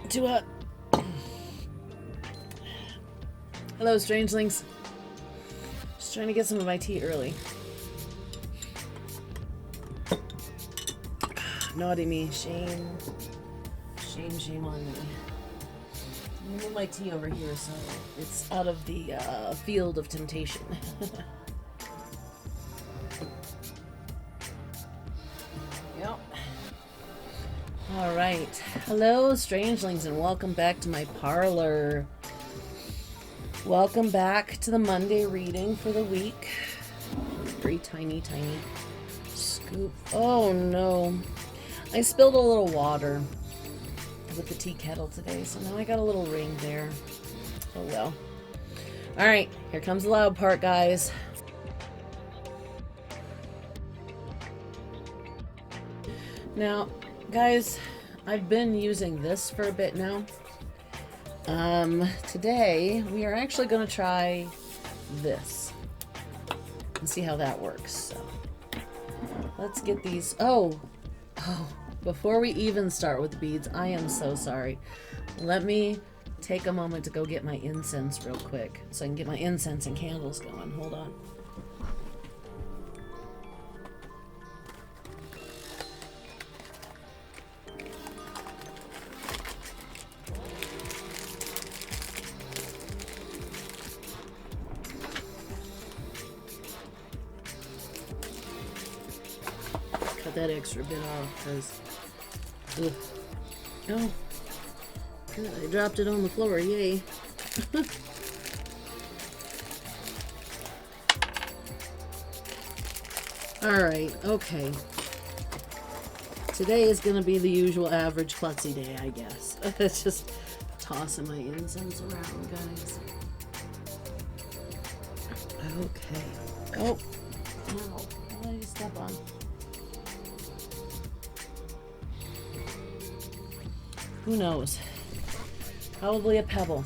Too hot. Hello, strangelings. Just trying to get some of my tea early. Naughty me. Shame. Shame on me. I'm gonna move my tea over here so it's out of the field of temptation. Yep. Alright. Hello, strangelings, and welcome back to my parlor. Welcome back to the Monday reading for the week. Very tiny scoop. Oh no. I spilled a little water with the tea kettle today, so now I got a little ring there. Oh well. Alright, here comes the loud part, guys. Now, guys, I've been using this for a bit now. Today we are actually going to try this and see how that works. So, let's get these. Oh, before we even start with the beads, I am so sorry. Let me take a moment to go get my incense real quick so I can get my incense and candles going. Hold on. That extra bit off because oh good, I dropped it on the floor. Yay. Alright, okay, today is gonna be the usual average klutzy day, I guess. It's just tossing my incense around, guys. Okay. Oh no, what did you step on? Who knows? Probably a pebble.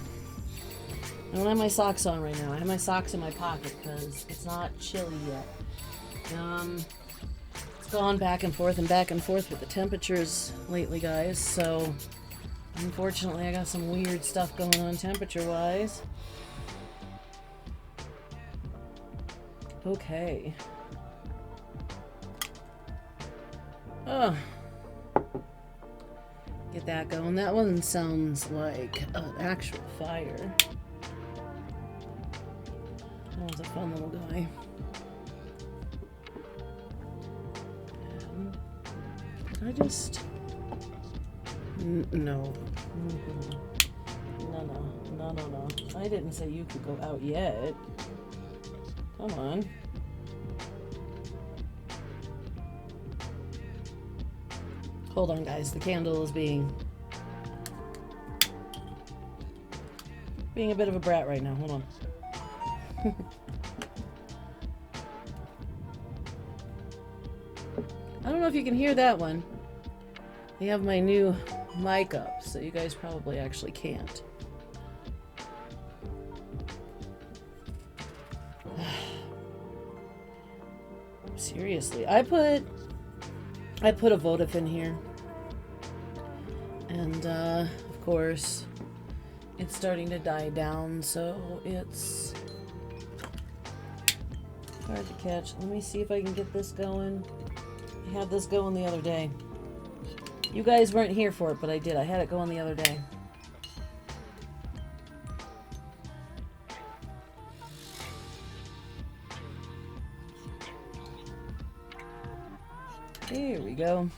I don't have my socks on right now. I have my socks in my pocket because it's not chilly yet. It's gone back and forth with the temperatures lately, guys. So, unfortunately, I got some weird stuff going on temperature-wise. Okay. Oh. Get that going. That one sounds like an actual fire. That was a fun little guy. I just... No. No. I didn't say you could go out yet. Come on. Hold on, guys. The candle is being a bit of a brat right now. Hold on. I don't know if you can hear that one. I have my new mic up, so you guys probably actually can't. Seriously, I put a votive in here, and of course it's starting to die down, so it's hard to catch. Let me see if I can get this going. I had this going the other day. You guys weren't here for it, but I did. I had it going the other day. Here we go.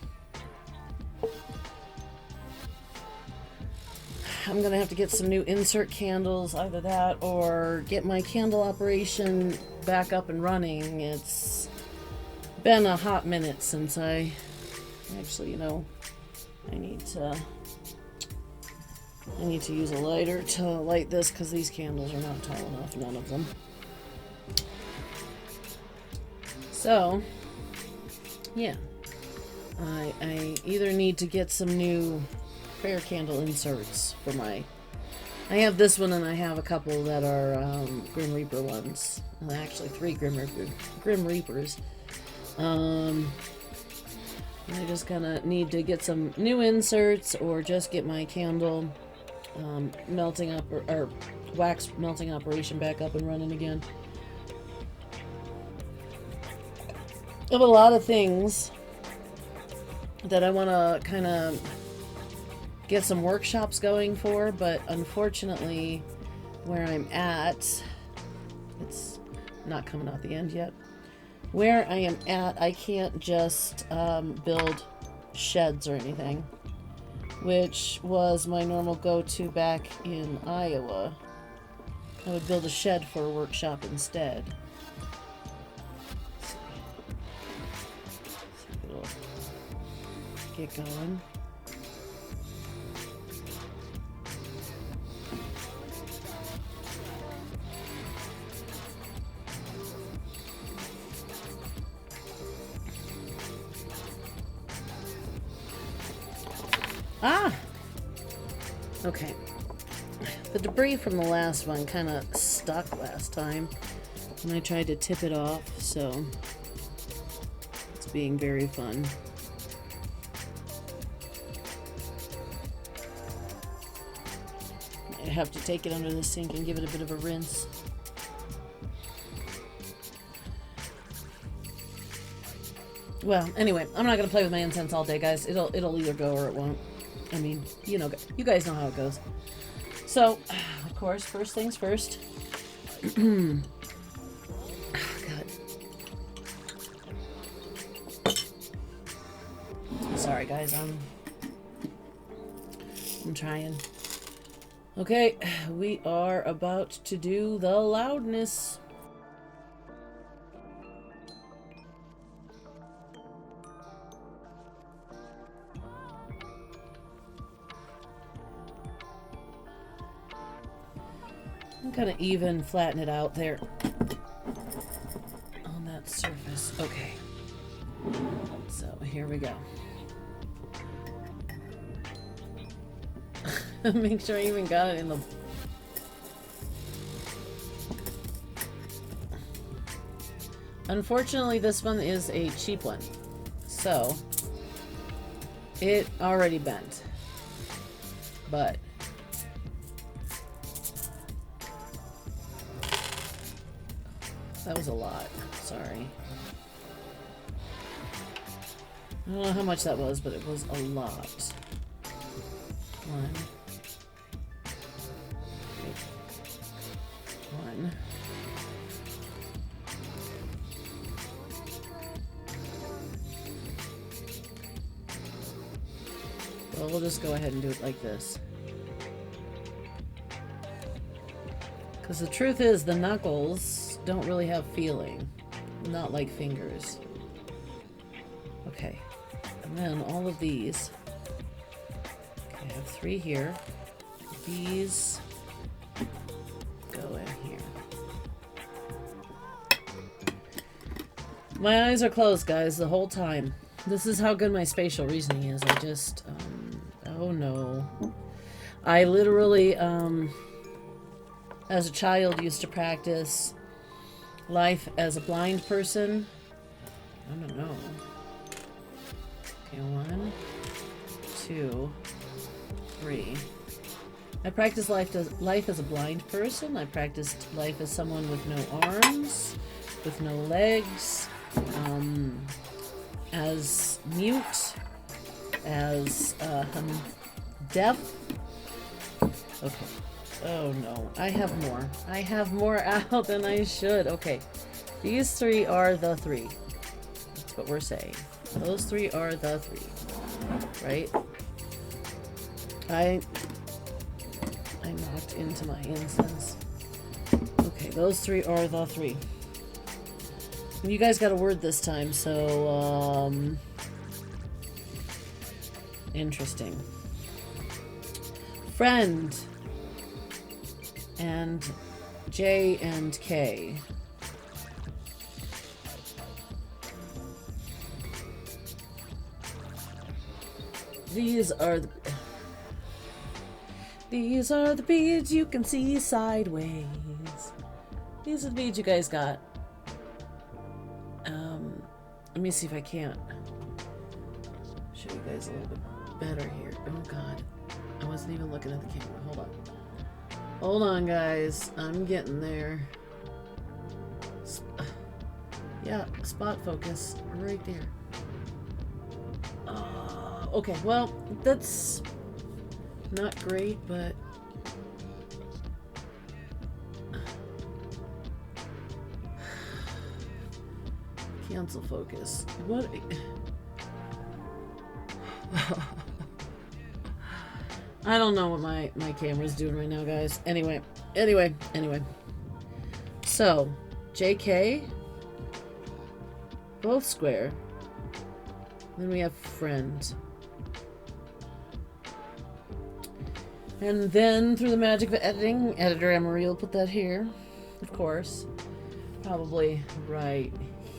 I'm gonna have to get some new insert candles, either that or get my candle operation back up and running. It's been a hot minute since I actually, I need to use a lighter to light this because these candles are not tall enough, none of them. So, yeah. I either need to get some new prayer candle inserts for my... I have this one and I have a couple that are Grim Reaper ones. Actually, 3 Grim Reapers. I just kind of need to get some new inserts or just get my candle melting up or wax melting operation back up and running again. I have a lot of things that I want to kind of get some workshops going for, but unfortunately where I'm at, it's not coming out the end yet. Where I am at, I can't just build sheds or anything, which was my normal go-to back in Iowa. I would build a shed for a workshop instead. It'll get going. Ah! Okay. The debris from the last one kind of stuck last time, and I tried to tip it off, so it's being very fun. I have to take it under the sink and give it a bit of a rinse. Well, anyway, I'm not going to play with my incense all day, guys. It'll either go or it won't. I mean, you know, you guys know how it goes. So, of course, first things first. Oh, God. Sorry, guys. I'm trying. Okay, we are about to do the loudness. I'm gonna even flatten it out there on that surface. Okay, so here we go. Make sure I even got it in the... Unfortunately, this one is a cheap one, so it already bent, but that was a lot. Sorry. I don't know how much that was, but it was a lot. One. Well, we'll just go ahead and do it like this. Because the truth is, the knuckles don't really have feeling. Not like fingers. Okay. And then all of these. Okay, I have 3 here. These go in here. My eyes are closed, guys, the whole time. This is how good my spatial reasoning is. I just, oh no. I literally, as a child, used to practice life as a blind person. I don't know. Okay, 1, 2, 3. I practiced life as a blind person. I practiced life as someone with no arms, with no legs, as mute, as deaf. Okay. Oh no, I have more. I have more out than I should. Okay, these 3 are the 3. That's what we're saying. Those 3 are the 3, right? I knocked into my incense. Okay, those 3 are the 3. You guys got a word this time, so interesting. Friend and J and K. These are the beads you can see sideways. These are the beads you guys got. Let me see if I can't Show you guys a little bit better here. Oh God, I wasn't even looking at the camera. Hold on. Hold on, guys. I'm getting there. Yeah, spot focus right there. Okay, well, that's not great, but cancel focus. What? I don't know what my camera's doing right now, guys. Anyway. So, JK, both square. Then we have friend. And then, through the magic of editing, editor Emery will put that here, of course. Probably right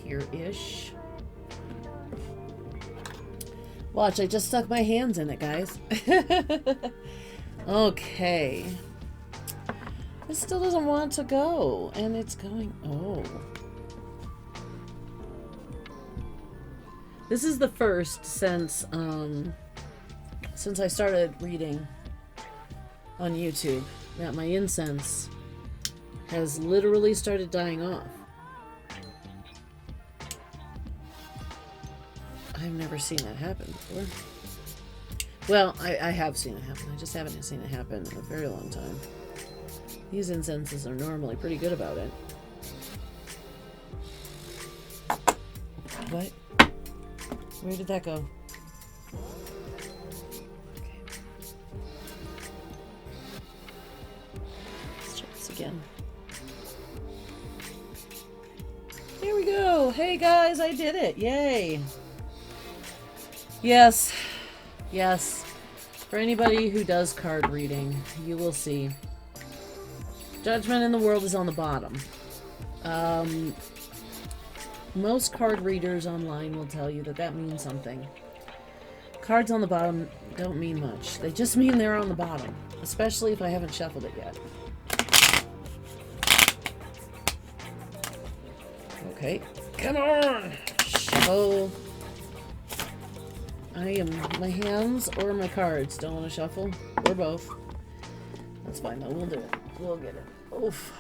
here-ish. Watch, I just stuck my hands in it, guys. Okay. It still doesn't want to go, and it's going... Oh. This is the first since I started reading on YouTube that my incense has literally started dying off. I've never seen that happen before. Well, I have seen it happen. I just haven't seen it happen in a very long time. These incenses are normally pretty good about it. What? Where did that go? Okay. Let's try this again. Here we go. Hey guys, I did it. Yay. Yes. Yes. For anybody who does card reading, you will see. Judgment in the World is on the bottom. Most card readers online will tell you that that means something. Cards on the bottom don't mean much. They just mean they're on the bottom, especially if I haven't shuffled it yet. Okay, come on! Shuffle. My hands or my cards don't want to shuffle, or both. That's fine though, we'll do it. We'll get it. Oof.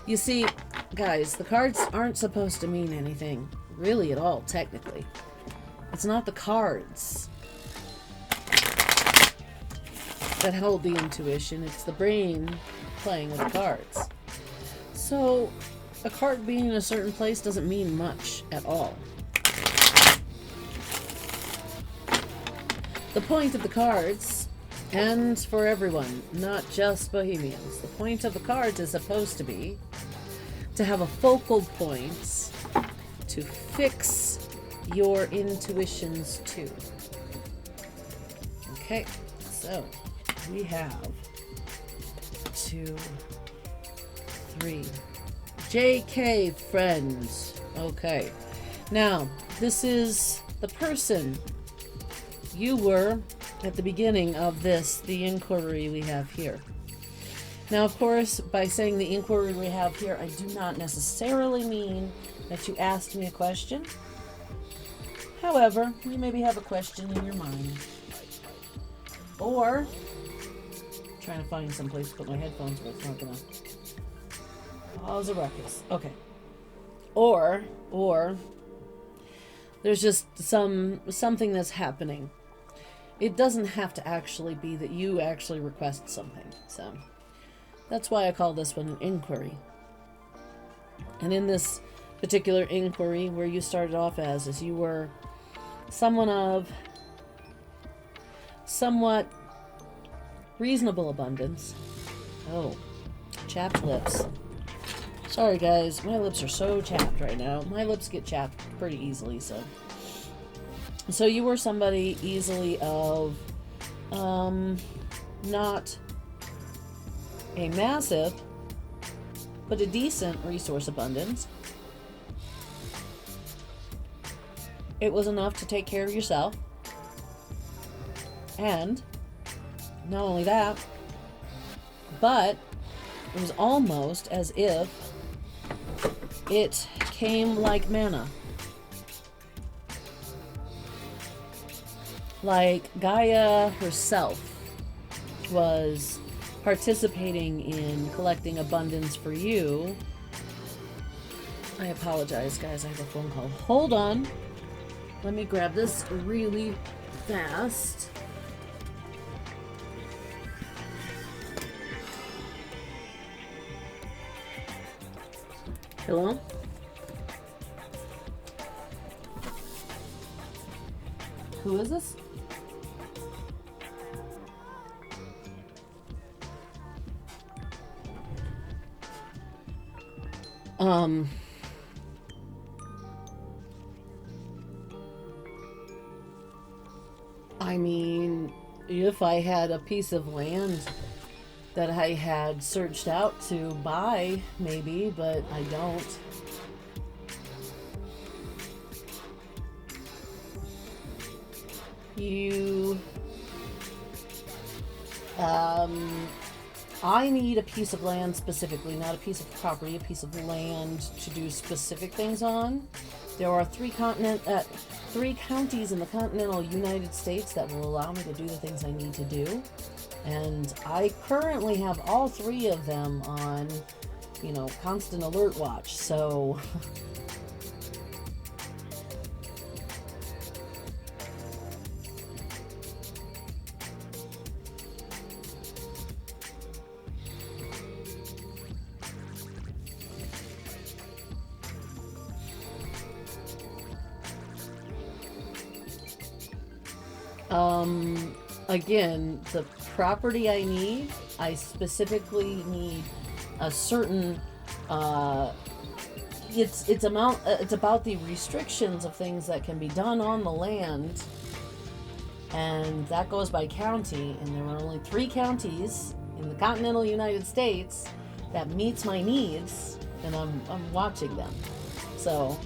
You see, guys, the cards aren't supposed to mean anything, really at all, technically. It's not the cards that hold the intuition, it's the brain playing with the cards. So, a card being in a certain place doesn't mean much at all. The point of the cards, and for everyone, not just bohemians, the point of the cards is supposed to be to have a focal point to fix your intuitions to. Okay, so we have 2, 3. JK friends. Okay. Now, this is the person you were at the beginning of the inquiry we have here. Now, of course, by saying the inquiry we have here, I do not necessarily mean that you asked me a question. However, you maybe have a question in your mind. Or, I'm trying to find some place to put my headphones where it's not gonna cause a ruckus. Okay. Or, there's just something that's happening. It doesn't have to actually be that you actually request something, so that's why I call this one an inquiry. And in this particular inquiry, where you started off as you were someone of somewhat reasonable abundance. Oh, chapped lips. Sorry guys, my lips are so chapped right now. My lips get chapped pretty easily, so you were somebody easily of not a massive, but a decent resource abundance. It was enough to take care of yourself. And not only that, but it was almost as if it came like manna. Like Gaia herself was participating in collecting abundance for you. I apologize, guys. I have a phone call. Hold on. Let me grab this really fast. Hello? Who is this? I mean, if I had a piece of land that I had searched out to buy, maybe, but I don't. I need a piece of land specifically, not a piece of property, a piece of land to do specific things on. There are three counties in the continental United States that will allow me to do the things I need to do. And I currently have all three of them on, constant alert watch, so... Again, the property I need, I specifically need a certain, it's about the restrictions of things that can be done on the land, and that goes by county, and there are only 3 counties in the continental United States that meets my needs, and I'm watching them, so...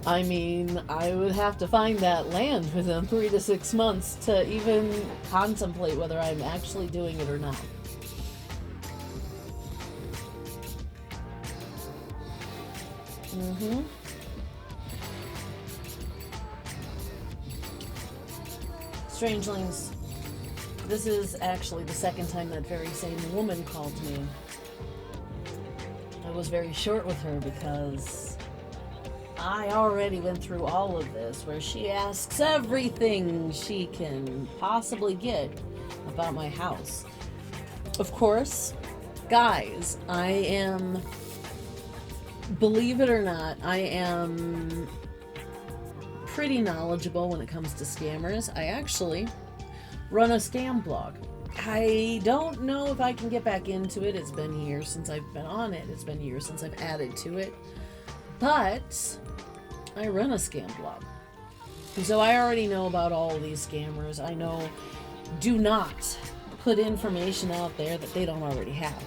I mean, I would have to find that land within 3 to 6 months to even contemplate whether I'm actually doing it or not. Strangelings, this is actually the second time that very same woman called me. I was very short with her because I already went through all of this, where she asks everything she can possibly get about my house. Of course, guys, believe it or not, I am pretty knowledgeable when it comes to scammers. I actually run a scam blog. I don't know if I can get back into it. It's been years since I've been on it. It's been years since I've added to it. But I run a scam blog. And so I already know about all of these scammers. I know, do not put information out there that they don't already have.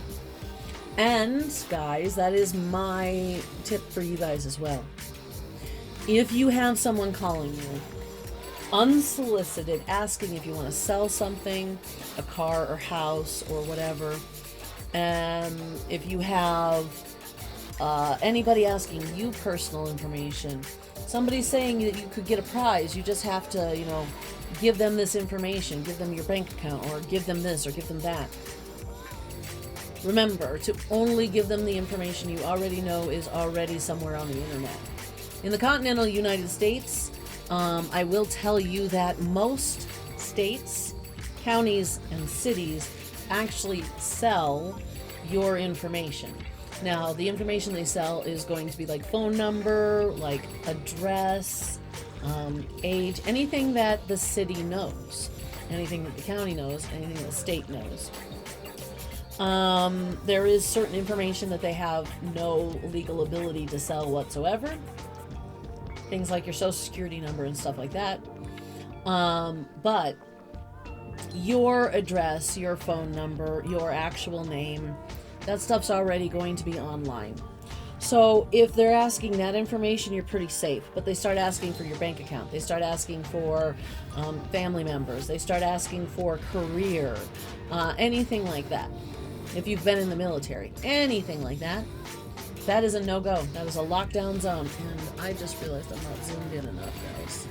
And guys, that is my tip for you guys as well. If you have someone calling you unsolicited, asking if you want to sell something, a car or house or whatever, and if you have anybody asking you personal information, somebody saying that you could get a prize, you just have to, give them this information, give them your bank account, or give them this, or give them that. Remember to only give them the information you already know is already somewhere on the internet. In the continental United States, I will tell you that most states, counties, and cities actually sell your information. Now, the information they sell is going to be like phone number, like address, age, anything that the city knows, anything that the county knows, anything that the state knows. There is certain information that they have no legal ability to sell whatsoever. Things like your social security number and stuff like that. But your address, your phone number, your actual name, that stuff's already going to be online. So if they're asking that information, you're pretty safe. But they start asking for your bank account. They start asking for family members. They start asking for career, anything like that. If you've been in the military, anything like that, that is a no-go. That is a lockdown zone. And I just realized I'm not zoomed in enough, guys.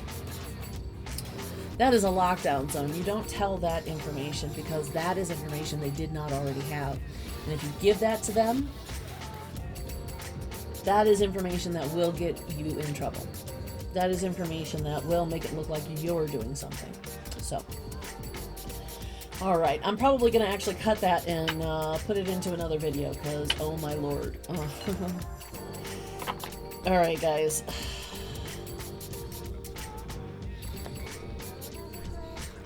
That is a lockdown zone. You don't tell that information because that is information they did not already have. And if you give that to them, that is information that will get you in trouble. That is information that will make it look like you're doing something. So, all right. I'm probably going to actually cut that and put it into another video because, oh my lord. Oh. All right, guys.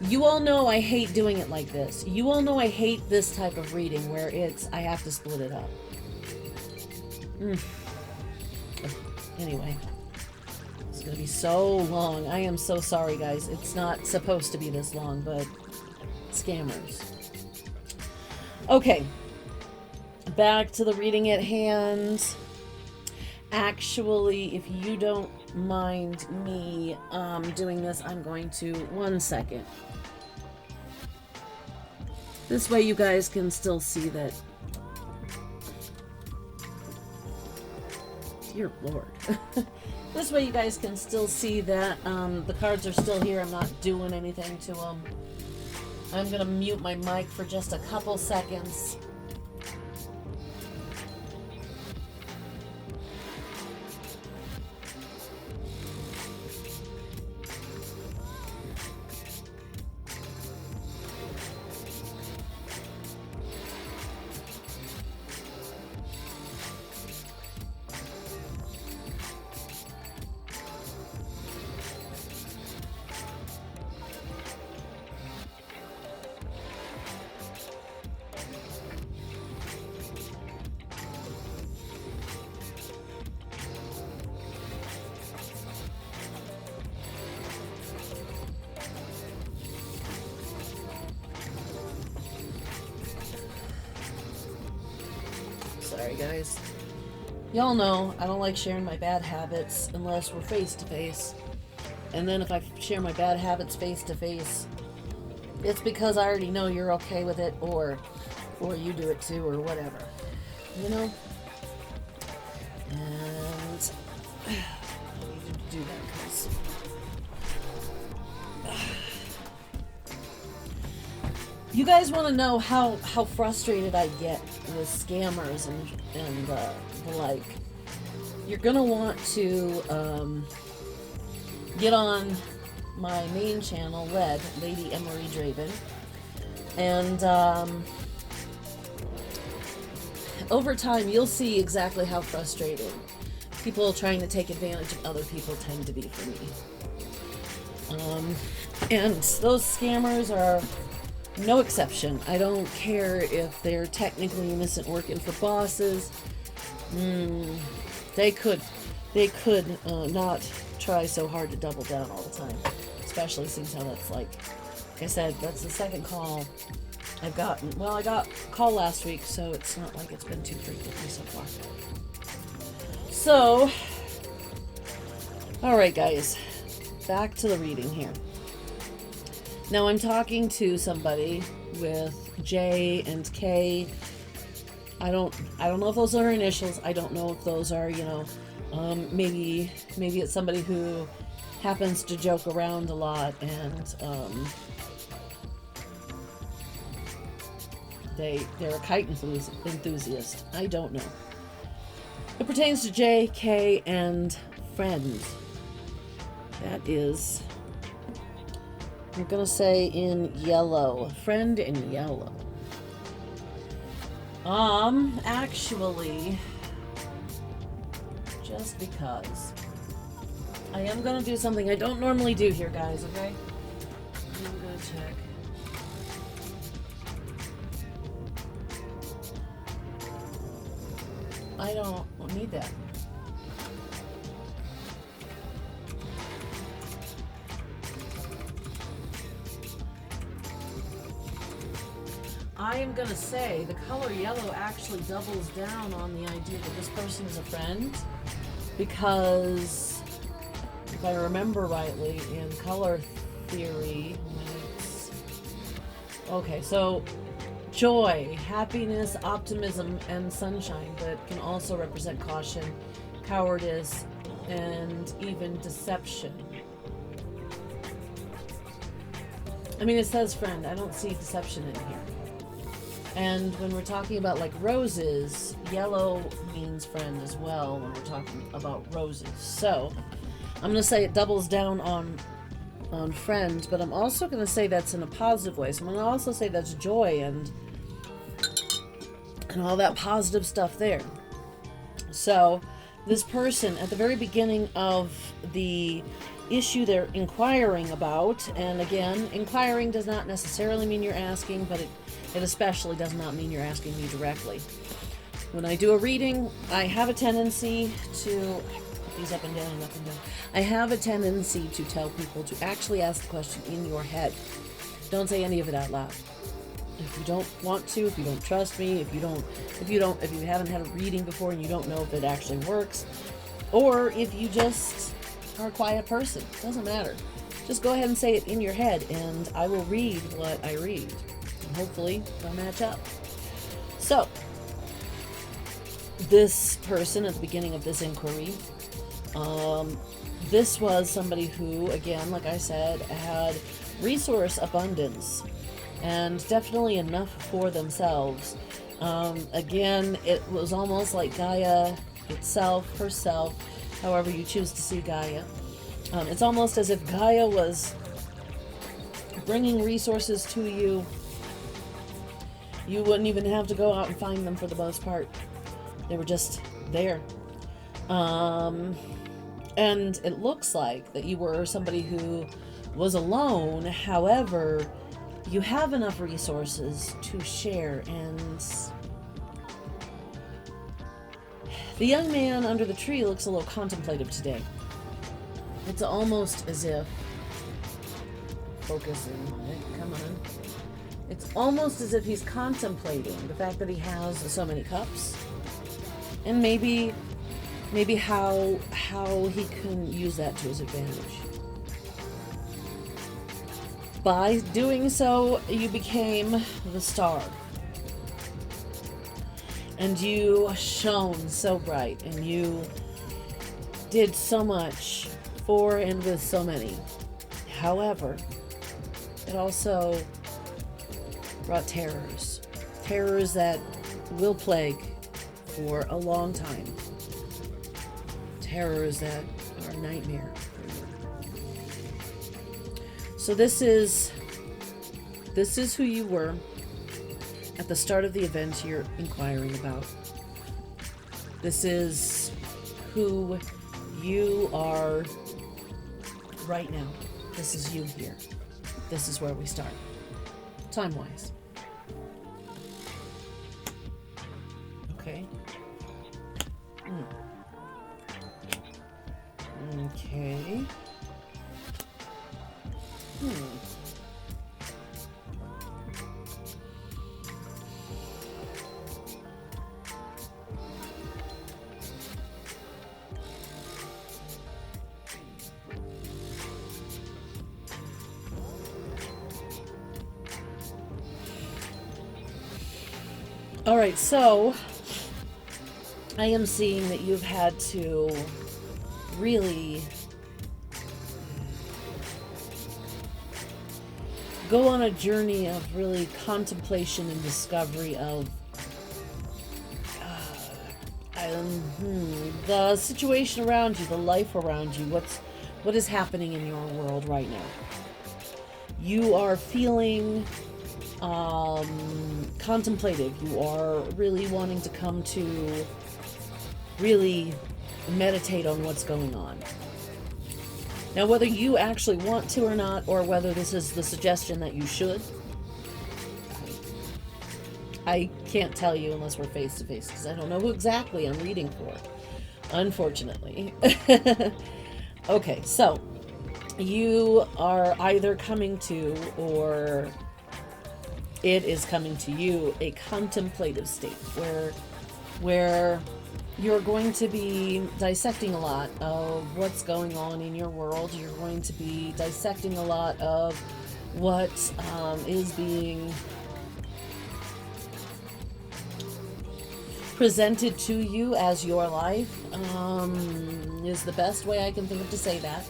You all know I hate doing it like this. You all know I hate this type of reading where I have to split it up. Anyway, it's going to be so long. I am so sorry, guys. It's not supposed to be this long, but scammers. Okay, back to the reading at hand. Actually, if you don't mind me doing this, I'm going to... 1 second. This way you guys can still see that... Dear Lord. This way you guys can still see that the cards are still here. I'm not doing anything to them. I'm going to mute my mic for just a couple seconds. Sorry, guys. Y'all know I don't like sharing my bad habits unless we're face to face. And then if I share my bad habits face to face, it's because I already know you're okay with it, or you do it too, or whatever. You know? And I need to do that because you guys want to know how frustrated I get with scammers and the like. You're gonna want to get on my main channel, Lady Emery Draven, and over time you'll see exactly how frustrated people trying to take advantage of other people tend to be for me. And those scammers are no exception. I don't care if they're technically innocent working for bosses. They could not try so hard to double down all the time, especially since how that's like I said, that's the second call I've gotten. Well, I got a call last week, so it's not like it's been too frequently so far. So, all right, guys, back to the reading here. Now I'm talking to somebody with J and K. I don't know if those are initials. I don't know if those are, maybe it's somebody who happens to joke around a lot and they're a kite enthusiast. I don't know. It pertains to J, K, and friends. That is, I'm gonna say in yellow. Friend in yellow. Actually, just because I am gonna do something I don't normally do here, guys, okay? I'm gonna check. I don't need that. I am going to say the color yellow actually doubles down on the idea that this person is a friend, because if I remember rightly, in color theory, okay, so joy, happiness, optimism, and sunshine, but can also represent caution, cowardice, and even deception. I mean, it says friend. I don't see deception in here. And when we're talking about like roses, yellow means friend as well when we're talking about roses. So I'm going to say it doubles down on friend, but I'm also going to say that's in a positive way. So I'm going to also say that's joy and all that positive stuff there. So this person at the very beginning of the issue they're inquiring about, and again, inquiring does not necessarily mean you're asking, but it especially does not mean you're asking me directly. When I do a reading, I have a tendency to put these up and down and up and down. I have a tendency to tell people to actually ask the question in your head. Don't say any of it out loud. If you don't want to, if you don't trust me, if you haven't had a reading before and you don't know if it actually works, or if you just are a quiet person, doesn't matter. Just go ahead and say it in your head, and I will read what I read. And hopefully they'll match up. So, this person at the beginning of this inquiry, this was somebody who, again, like I said, had resource abundance and definitely enough for themselves. Again, it was almost like Gaia itself, herself, however you choose to see Gaia. It's almost as if Gaia was bringing resources to you. You wouldn't even have to go out and find them for the most part. They were just there. And it looks like that you were somebody who was alone. However, you have enough resources to share, and the young man under the tree looks a little contemplative today. It's almost as if, focusing on it, come on. It's almost as if he's contemplating the fact that he has so many cups, and maybe how he can use that to his advantage. By doing so, you became the star. And you shone so bright, and you did so much for and with so many. However, it also brought terrors. Terrors that will plague for a long time. Terrors that are a nightmare. So this is who you were at the start of the event you're inquiring about. This is who you are right now. This is you here. This is where we start, time-wise. Okay. Okay. All right, so I am seeing that you've had to really go on a journey of really contemplation and discovery of the situation around you, the life around you, what is happening in your world right now. You are feeling contemplative. You are really wanting to come to really meditate on what's going on. Now, whether you actually want to or not, or whether this is the suggestion that you should, I can't tell you unless we're face to face, because I don't know who exactly I'm reading for, unfortunately. Okay, so you are either coming to or it is coming to you a contemplative state where you're going to be dissecting a lot of what's going on in your world. You're going to be dissecting a lot of what is being presented to you as your life, is the best way I can think of to say that.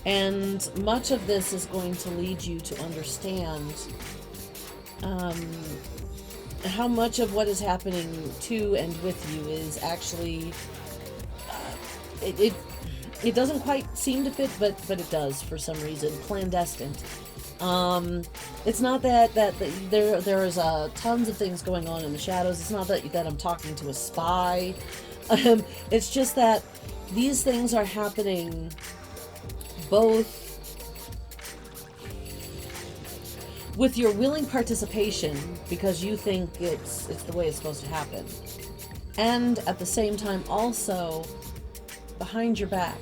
And much of this is going to lead you to understand how much of what is happening to and with you is actually it doesn't quite seem to fit, but it does for some reason. Clandestine. It's not that there is tons of things going on in the shadows. It's not that I'm talking to a spy. It's just that these things are happening both with your willing participation, because you think it's the way it's supposed to happen, and at the same time also behind your back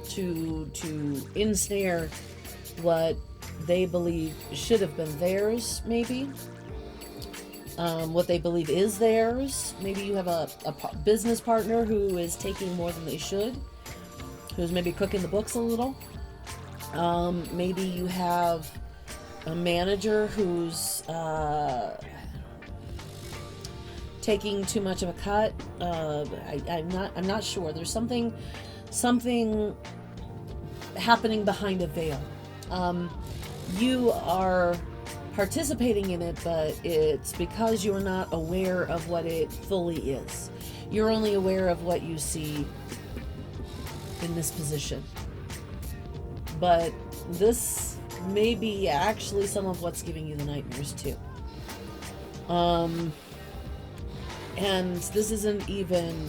to ensnare what they believe should have been theirs, maybe. What they believe is theirs. Maybe you have a business partner who is taking more than they should, who's maybe cooking the books a little. Maybe you have a manager who's taking too much of a cut. I'm not sure. There's something happening behind a veil. You are participating in it, but it's because you're not aware of what it fully is. You're only aware of what you see in this position. But this may be actually some of what's giving you the nightmares too. And this isn't even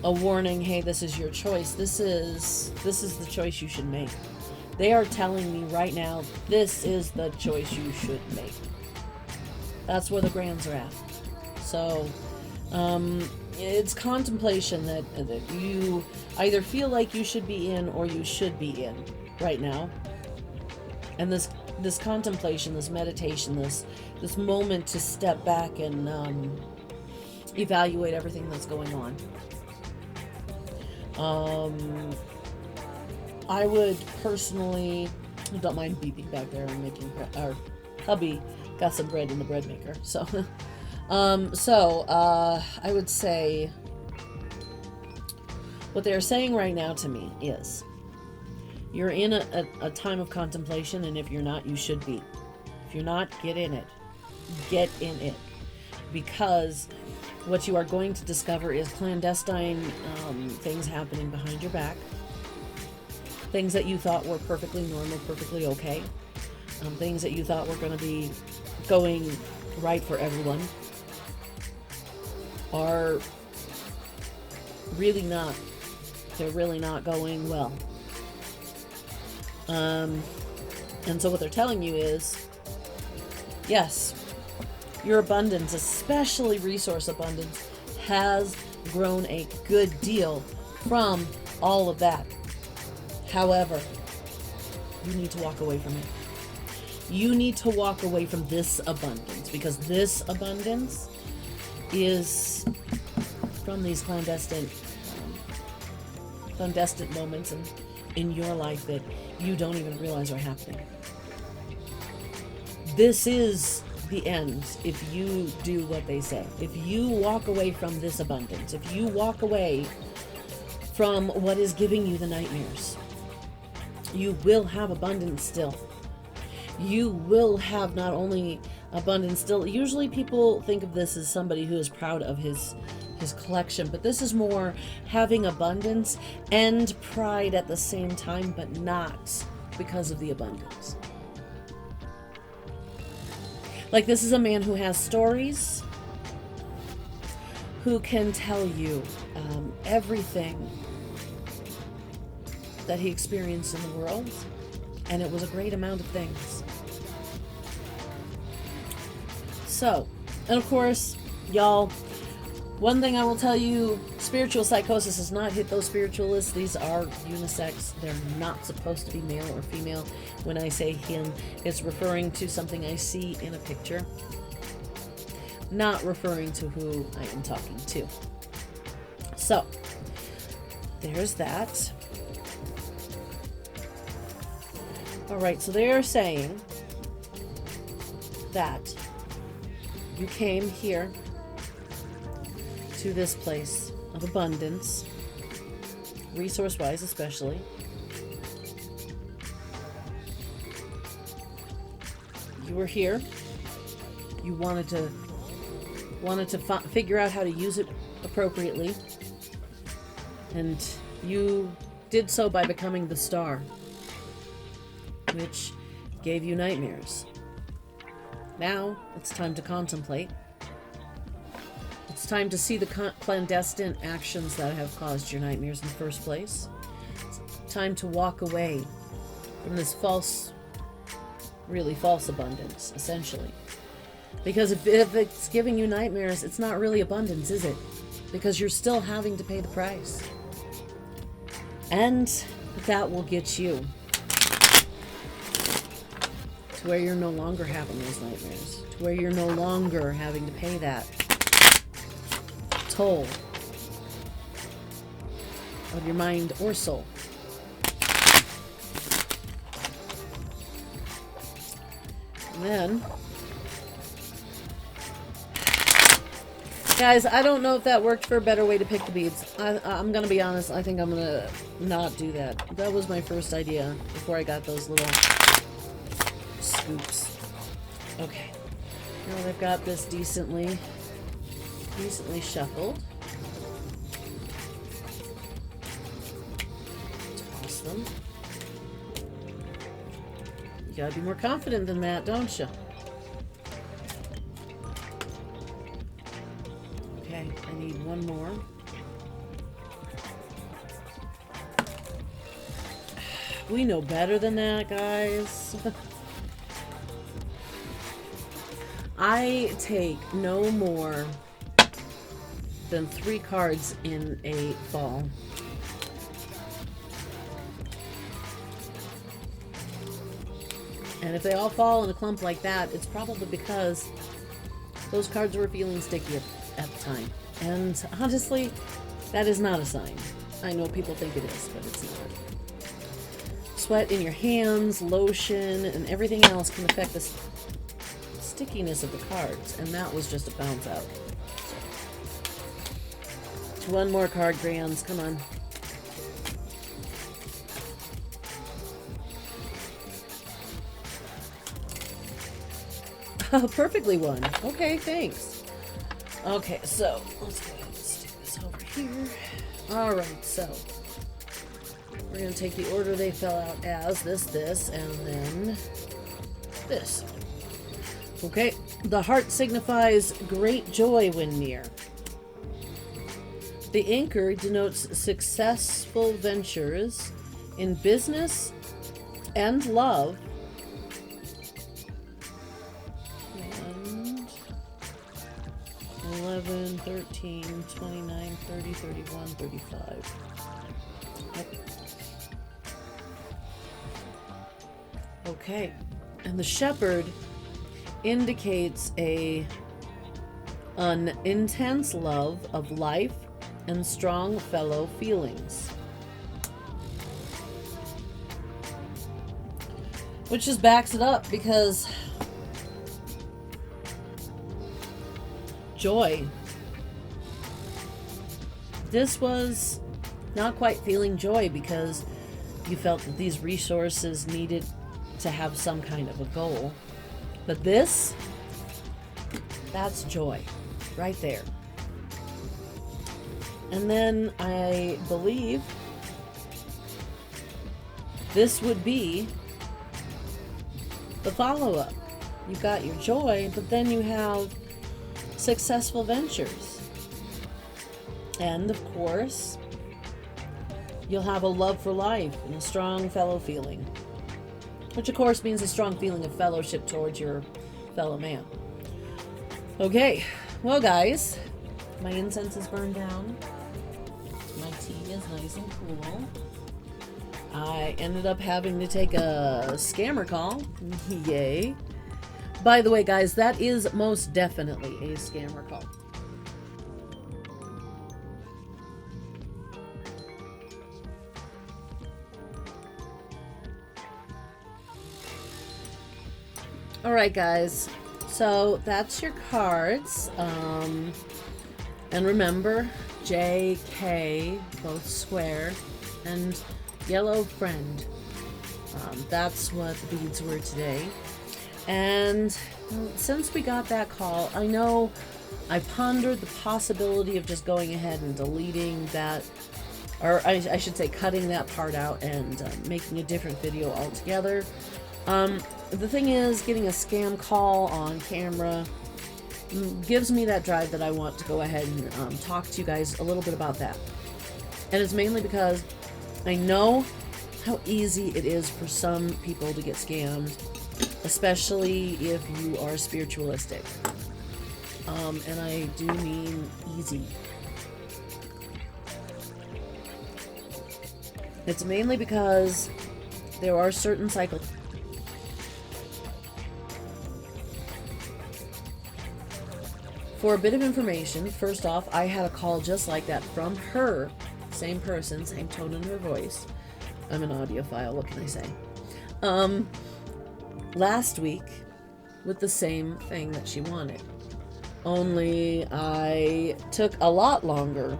a warning, hey, this is your choice. This is the choice you should make. They are telling me right now, this is the choice you should make. That's where the grands are at. So, it's contemplation that you either feel like you should be in or you should be in right now. And this contemplation, this meditation, this moment to step back and evaluate everything that's going on. I would personally, don't mind beeping back there and making our hubby got some bread in the bread maker. So, I would say what they're saying right now to me is you're in a time of contemplation, and if you're not, you should be. If you're not, get in it. Get in it. Because what you are going to discover is clandestine things happening behind your back. Things that you thought were perfectly normal, perfectly okay. Things that you thought were going to be going right for everyone are really not. They're really not going well. And so what they're telling you is, yes, your abundance, especially resource abundance, has grown a good deal from all of that. However, you need to walk away from it. You need to walk away from this abundance, because this abundance is from these clandestine moments in your life that you don't even realize are happening. This is the end if you do what they say. If you walk away from this abundance, if you walk away from what is giving you the nightmares, you will have abundance still. You will have not only abundance still. Usually people think of this as somebody who is proud of his collection, but this is more having abundance and pride at the same time, but not because of the abundance. Like, this is a man who has stories, who can tell you everything that he experienced in the world, and it was a great amount of things. So, and of course, y'all, One thing I will tell you, spiritual psychosis does not hit those spiritualists. These are unisex. They're not supposed to be male or female. When I say him, it's referring to something I see in a picture, not referring to who I am talking to. So, there's that. Alright, so they are saying that you came here to this place of abundance, resource-wise especially. You were here. You wanted to figure out how to use it appropriately, and you did so by becoming the star, which gave you nightmares. Now it's time to contemplate. It's time to see the clandestine actions that have caused your nightmares in the first place. It's time to walk away from this false, really false abundance, essentially. Because if it's giving you nightmares, it's not really abundance, is it? Because you're still having to pay the price. And that will get you to where you're no longer having those nightmares. To where you're no longer having to pay that toll of your mind or soul. And then, guys, I don't know if that worked for a better way to pick the beads. I'm gonna be honest, I think I'm gonna not do that. That was my first idea before I got those little scoops. Okay, now they've got this decently shuffled. Toss them. You gotta be more confident than that, don't you? Okay, I need one more. We know better than that, guys. I take no more than 3 cards in a fall. And if they all fall in a clump like that, it's probably because those cards were feeling sticky at the time. And honestly, that is not a sign. I know people think it is, but it's not. Sweat in your hands, lotion, and everything else can affect the stickiness of the cards, and that was just a bounce out. One more card, Grans. Come on. Oh, perfectly won. Okay, thanks. Okay, so let's go ahead and stick this over here. Alright, so we're going to take the order they fell out as this, and then this. Okay, the heart signifies great joy when near. The anchor denotes successful ventures in business and love. And 11, 13, 29, 30, 31, 35. Yep. Okay, and the shepherd indicates an intense love of life and strong fellow feelings, which just backs it up, because joy. This was not quite feeling joy because you felt that these resources needed to have some kind of a goal. But this, that's joy right there. And then I believe this would be the follow-up. You've got your joy, but then you have successful ventures. And of course, you'll have a love for life and a strong fellow feeling, which of course means a strong feeling of fellowship towards your fellow man. Okay, well guys, My incense is burned down. My tea is nice and cool. I ended up having to take a scammer call. Yay. By the way, guys, that is most definitely a scammer call. All right, guys. So that's your cards. And remember, J, K, both square, and yellow friend. That's what the beads were today. And since we got that call, I know I pondered the possibility of just going ahead and deleting that, or I should say cutting that part out and making a different video altogether. The thing is, getting a scam call on camera gives me that drive that I want to go ahead and talk to you guys a little bit about that. And it's mainly because I know how easy it is for some people to get scammed, especially if you are spiritualistic. And I do mean easy. It's mainly because there are certain cycles. For a bit of information, first off, I had a call just like that from her, same person, same tone in her voice. I'm an audiophile, what can I say? Last week, with the same thing that she wanted. Only I took a lot longer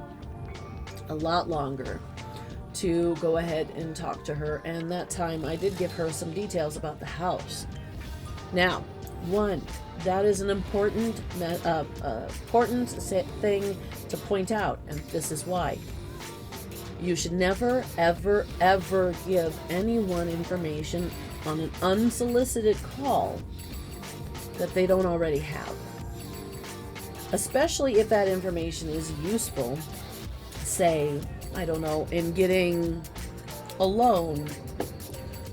to go ahead and talk to her, and that time I did give her some details about the house. Now, one, that is an important thing to point out, and this is why. You should never, ever, ever give anyone information on an unsolicited call that they don't already have. Especially if that information is useful, say, I don't know, in getting a loan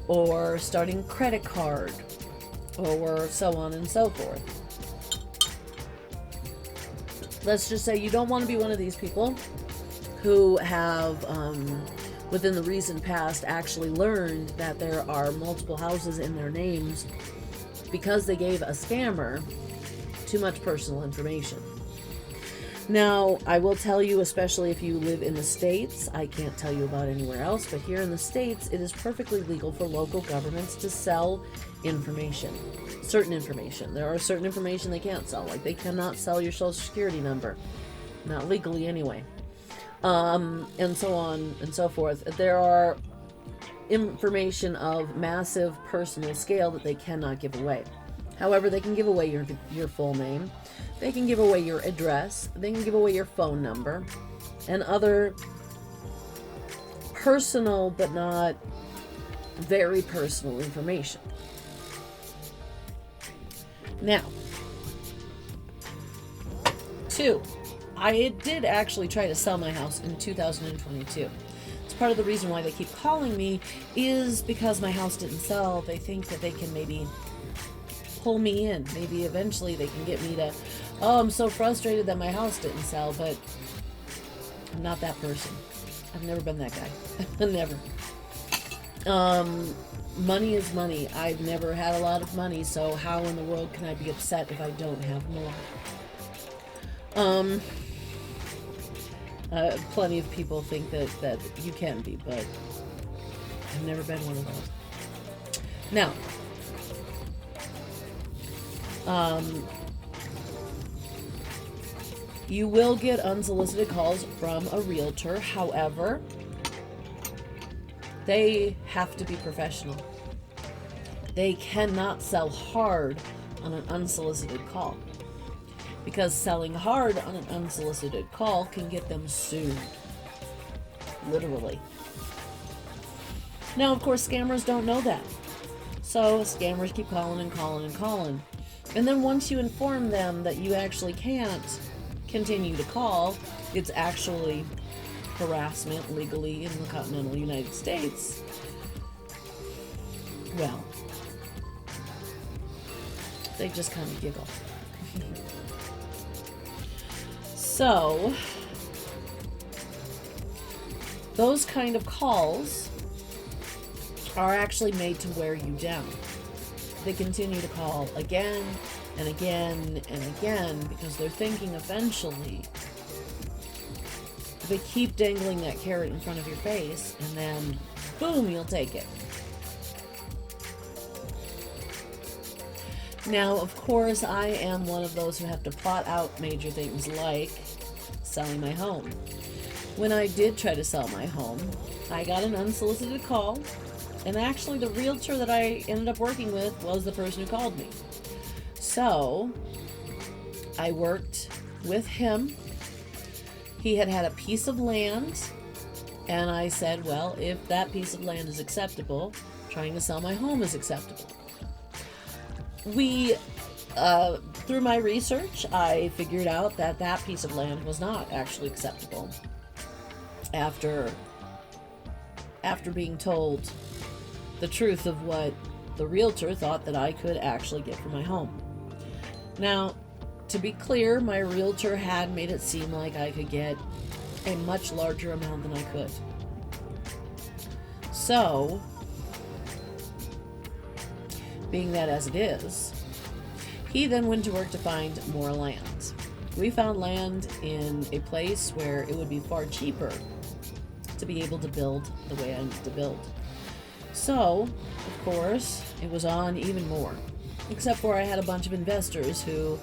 or starting a credit card, or so on and so forth. Let's just say you don't want to be one of these people who have, within the recent past, actually learned that there are multiple houses in their names because they gave a scammer too much personal information. Now, I will tell you, especially if you live in the States, I can't tell you about anywhere else, but here in the States, it is perfectly legal for local governments to sell information. Certain information. There are certain information they can't sell, like they cannot sell your social security number. Not legally anyway. And so on and so forth. There are information of massive personal scale that they cannot give away. However, they can give away your full name. They can give away your address. They can give away your phone number and other personal but not very personal information. Now, 2, I did actually try to sell my house in 2022. It's part of the reason why they keep calling me is because my house didn't sell. They think that they can maybe pull me in. Maybe eventually they can get me to, oh, I'm so frustrated that my house didn't sell, but I'm not that person. I've never been that guy. Never. Money is money. I've never had a lot of money, so how in the world can I be upset if I don't have more? Plenty of people think that you can be, but I've never been one of those. Now, you will get unsolicited calls from a realtor. However, they have to be professional. They cannot sell hard on an unsolicited call, because selling hard on an unsolicited call can get them sued. Literally. Now, of course, scammers don't know that. So scammers keep calling and calling and calling. And then once you inform them that you actually can't continue to call, it's actually harassment legally in the continental United States, well, they just kind of giggle. So those kind of calls are actually made to wear you down. They continue to call again and again and again because they're thinking eventually they keep dangling that carrot in front of your face and then boom, you'll take it. Now, of course, I am one of those who have to plot out major things like selling my home. When I did try to sell my home, I got an unsolicited call, and actually the realtor that I ended up working with was the person who called me. So I worked with him. He had a piece of land, and I said, well, if that piece of land is acceptable, trying to sell my home is acceptable. Through my research, I figured out that that piece of land was not actually acceptable after being told the truth of what the realtor thought that I could actually get for my home. Now, to be clear, my realtor had made it seem like I could get a much larger amount than I could. So, being that as it is, he then went to work to find more land. We found land in a place where it would be far cheaper to be able to build the way I need to build. So, of course, it was on even more. Except for I had a bunch of investors who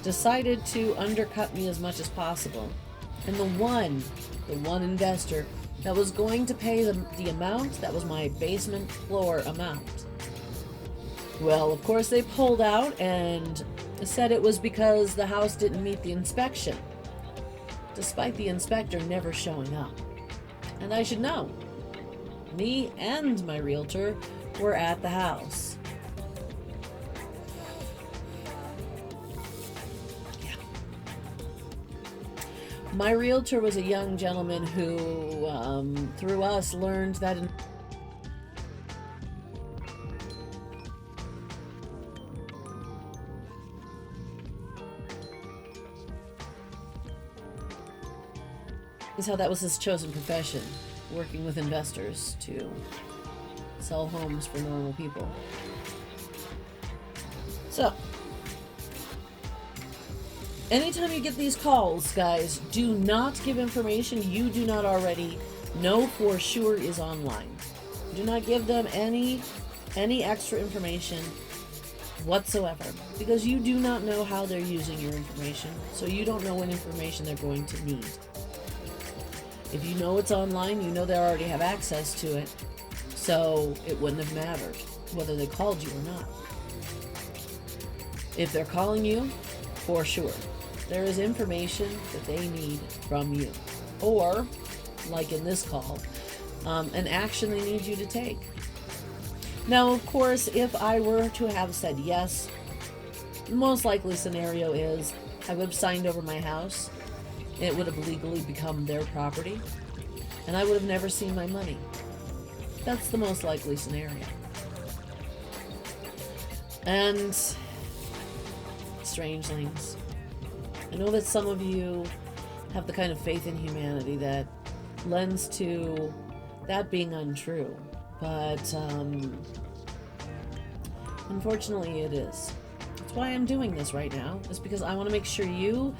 decided to undercut me as much as possible. And the one investor that was going to pay the amount that was my basement floor amount, well, of course, they pulled out and said it was because the house didn't meet the inspection, despite the inspector never showing up. And I should know, me and my realtor were at the house. Yeah. My realtor was a young gentleman who, through us, learned that how that was his chosen profession, working with investors to sell homes for normal people. So, anytime you get these calls, guys, do not give information you do not already know for sure is online. Do not give them any extra information whatsoever, because you do not know how they're using your information, so you don't know what information they're going to need. If you know it's online, you know they already have access to it, so it wouldn't have mattered whether they called you or not. If they're calling you, for sure, there is information that they need from you. Or, like in this call, an action they need you to take. Now, of course, if I were to have said yes, the most likely scenario is I would have signed over my house. It would have legally become their property, and I would have never seen my money. That's the most likely scenario. And strangelings, I know that some of you have the kind of faith in humanity that lends to that being untrue, but unfortunately it is. That's why I'm doing this right now, is because I want to make sure you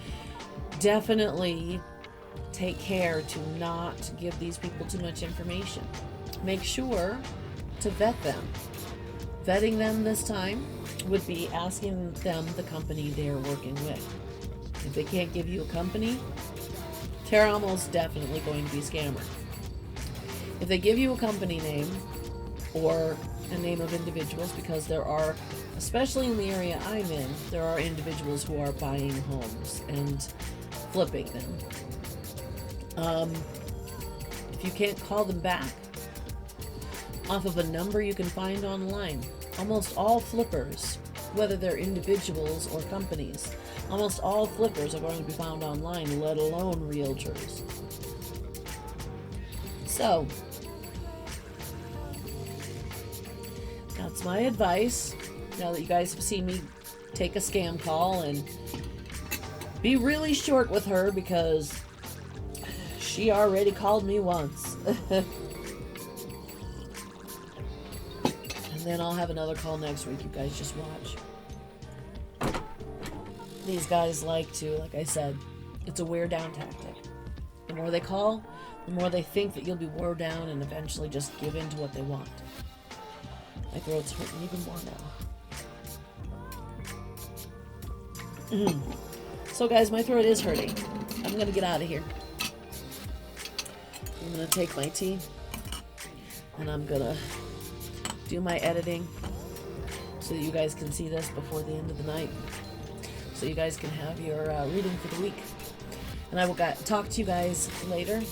definitely take care to not give these people too much information. Make sure to vet them. Vetting them this time would be asking them the company they're working with. If they can't give you a company, they're almost definitely going to be a scammer. If they give you a company name or a name of individuals, because there are, especially in the area I'm in, there are individuals who are buying homes and flipping them. If you can't call them back off of a number you can find online, almost all flippers, whether they're individuals or companies, almost all flippers are going to be found online, let alone realtors. So, that's my advice. Now that you guys have seen me take a scam call and be really short with her because she already called me once. And then I'll have another call next week. You guys just watch. These guys like to, like I said, it's a wear down tactic. The more they call, the more they think that you'll be wore down and eventually just give in to what they want. My throat's hurting even more now. So guys, my throat is hurting. I'm gonna get out of here. I'm gonna take my tea and I'm gonna do my editing so that you guys can see this before the end of the night, so you guys can have your reading for the week. And I will talk to you guys later.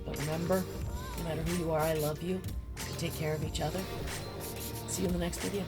But remember, no matter who you are, I love you. Take care of each other. See you in the next video.